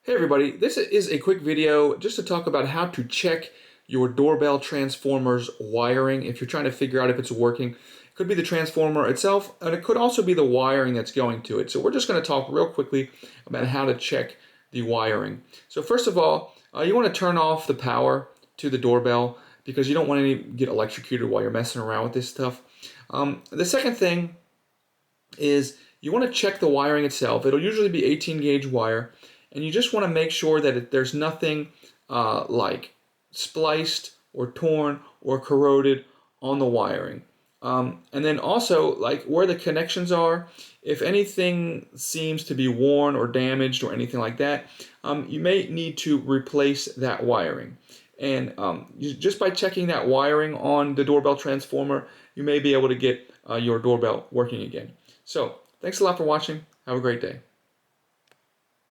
Hey everybody, this is a quick video just to talk about how to check your doorbell transformer's wiring if you're trying to figure out if it's working. It could be the transformer itself, and it could also be the wiring that's going to it. So we're just going to talk real quickly about how to check the wiring. So first of all, you want to turn off the power to the doorbell because you don't want to get electrocuted while you're messing around with this stuff. The second thing is you want to check the wiring itself. It'll usually be 18 gauge wire, and you just want to make sure that there's nothing like spliced or torn or corroded on the wiring. And then also, like where the connections are, if anything seems to be worn or damaged or anything like that, you may need to replace that wiring. And just by checking that wiring on the doorbell transformer, you may be able to get your doorbell working again. So, thanks a lot for watching. Have a great day.